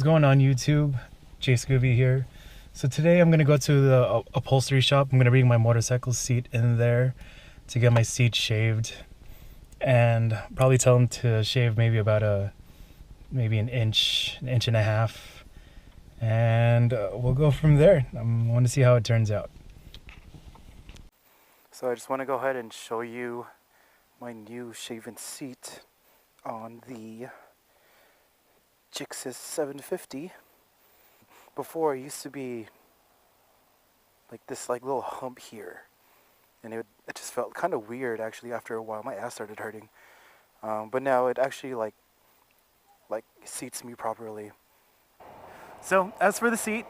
going on YouTube? Jay Scooby here. So today I'm gonna go to the upholstery shop. I'm gonna bring my motorcycle seat in there to get my seat shaved, and probably tell them to shave maybe about maybe an inch and a half, and we'll go from there. I want to see how it turns out. So I just want to go ahead and show you my new shaven seat on the GSX-S 750. Before, it used to be like this little hump here, and it just felt kind of weird actually. After a while my ass started hurting, but now it actually like seats me properly. So as for the seat,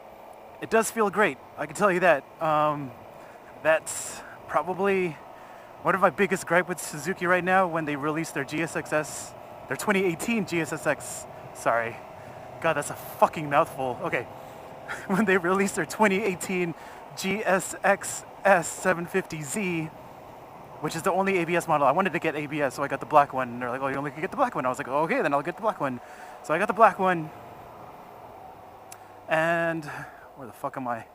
it does feel great, I can tell you that. That's probably one of my biggest gripe with Suzuki right now. When they released their GSX-S, their 2018 GSX-S, sorry, God, that's a fucking mouthful. Okay, when they released their 2018 GSX-S 750Z, which is the only ABS model. I wanted to get ABS, so I got the black one. And they're like, oh, you only can get the black one. I was like, oh, okay, then I'll get the black one. So I got the black one. And where the fuck am I?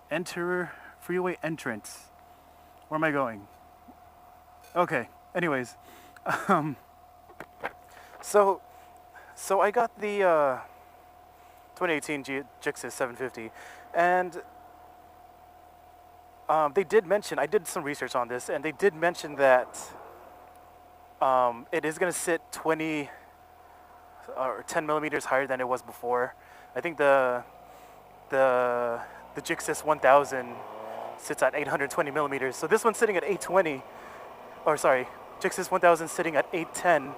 Enter freeway entrance. Where am I going? Okay, anyways. So I got the 2018 GSX-S 750, and they did mention, I did some research on this, and they did mention that it is going to sit 20 or 10 millimeters higher than it was before. I think the GSX-S 1000 sits at 820 millimeters, so this one's sitting at 820, or sorry, GSX-S 1000 sitting at 810,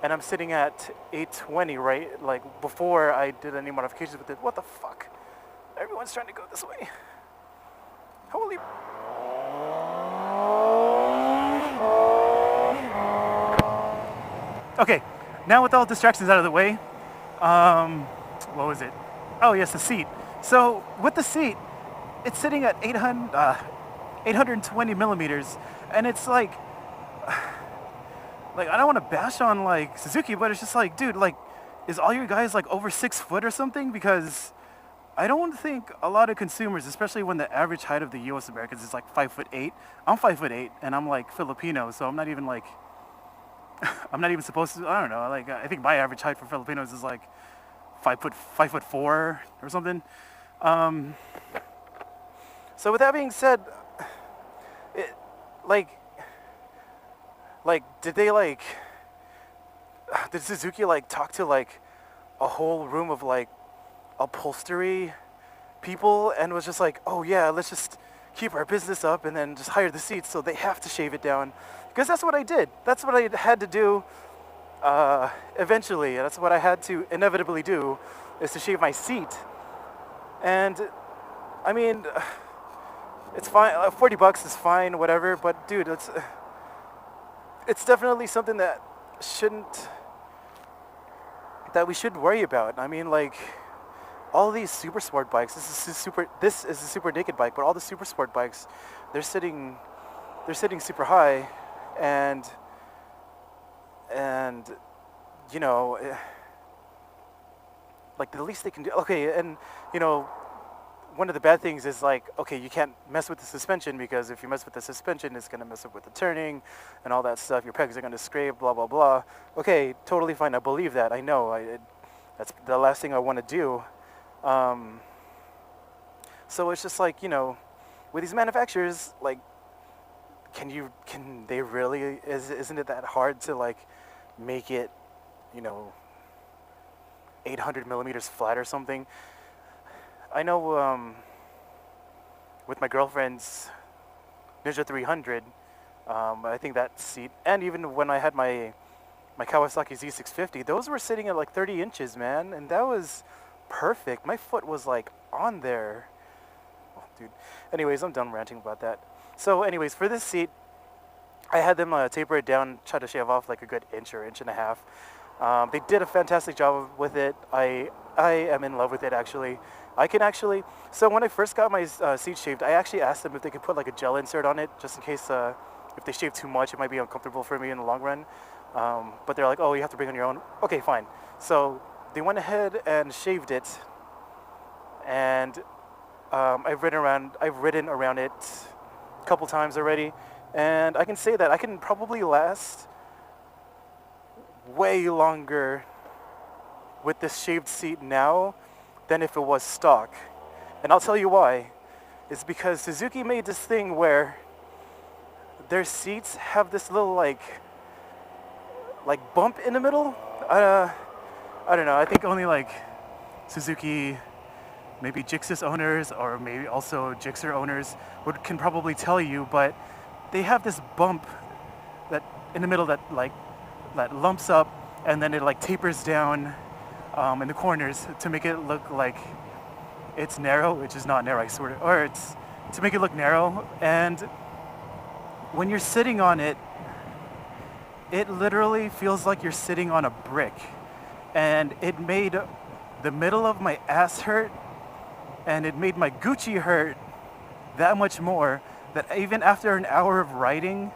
and I'm sitting at 820, right? Like before I did any modifications with it. What the fuck? Everyone's trying to go this way. Holy. Okay, now with all distractions out of the way, what was it? Oh yes, the seat. So with the seat, it's sitting at 820 millimeters, and it's like I don't want to bash on like Suzuki, but it's just like, dude, like, is all your guys like over 6 foot or something? Because I don't think a lot of consumers, especially when the average height of the U.S. Americans is like 5'8". I'm 5'8", and I'm like Filipino, so I'm not even like, I'm not even supposed to. I don't know. Like, I think my average height for Filipinos is like 5'4" or something. So with that being said, it did Suzuki like talk to like a whole room of like upholstery people and was just like, oh yeah, let's just keep our business up and then just hire the seats so they have to shave it down? Because that's what I did. That's what I had to do eventually. That's what I had to inevitably do, is to shave my seat. And I mean, it's fine. $40 is fine, whatever. But dude, it's definitely something that we shouldn't worry about. I mean, like, all these super sport bikes. This is a super naked bike, but all the super sport bikes, they're sitting super high, and you know, like the least they can do. Okay, and you know, one of the bad things is like, okay, you can't mess with the suspension, because if you mess with the suspension, it's gonna mess up with the turning and all that stuff. Your pegs are gonna scrape, blah blah blah. Okay, totally fine. I believe that. I know. That's the last thing I want to do. So it's just like, you know, with these manufacturers, like, can they really? Isn't it that hard to like make it, you know, 800 millimeters flat or something? I know with my girlfriend's Ninja 300, I think that seat, and even when I had my Kawasaki Z650, those were sitting at like 30 inches, man, and that was perfect. My foot was like on there. Oh, dude. Anyways, I'm done ranting about that. So anyways, for this seat, I had them taper it down, try to shave off like a good inch or inch and a half. They did a fantastic job with it. I am in love with it, actually. So when I first got my seat shaved, I actually asked them if they could put like a gel insert on it, just in case if they shave too much, it might be uncomfortable for me in the long run. But they're like, oh, you have to bring on your own. Okay, fine. So they went ahead and shaved it, and I've ridden around it a couple times already, and I can say that I can probably last way longer with this shaved seat now than if it was stock. And I'll tell you why. It's because Suzuki made this thing where their seats have this little like bump in the middle. I don't know. I think only like Suzuki, maybe GSX owners, or maybe also Gixxer owners can probably tell you, but they have this bump that in the middle that lumps up, and then it like tapers down in the corners to make it look like it's narrow, which is not narrow, I swear, or it's to make it look narrow. And when you're sitting on it, it literally feels like you're sitting on a brick, and it made the middle of my ass hurt, and it made my Gucci hurt that much more, that even after an hour of riding,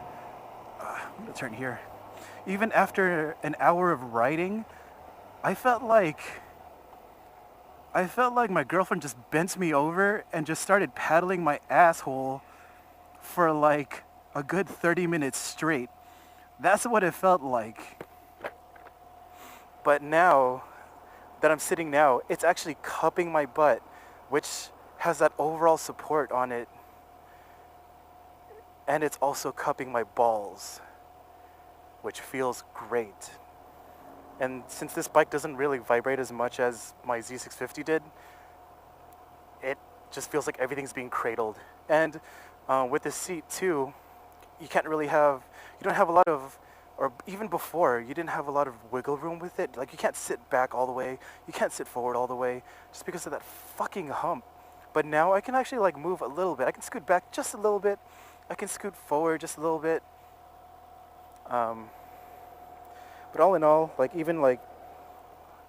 I'm gonna turn here, even after an hour of riding, I felt like my girlfriend just bent me over and just started paddling my asshole for like a good 30 minutes straight. That's what it felt like. But now that I'm sitting now, it's actually cupping my butt, which has that overall support on it. And it's also cupping my balls, which feels great. And since this bike doesn't really vibrate as much as my Z650 did, it just feels like everything's being cradled. And with this seat too, you don't have a lot of, or even before, you didn't have a lot of wiggle room with it. Like, you can't sit back all the way, you can't sit forward all the way, just because of that fucking hump. But now I can actually like move a little bit. I can scoot back just a little bit, I can scoot forward just a little bit. But all in all, like, even like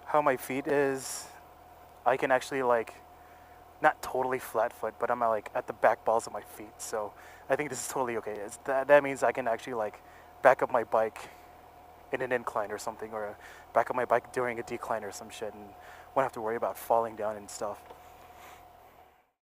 how my feet is, I can actually like, not totally flat foot, but I'm like at the back balls of my feet. So I think this is totally okay. That means I can actually like back up my bike in an incline or something, or back up my bike during a decline or some shit, and won't have to worry about falling down and stuff.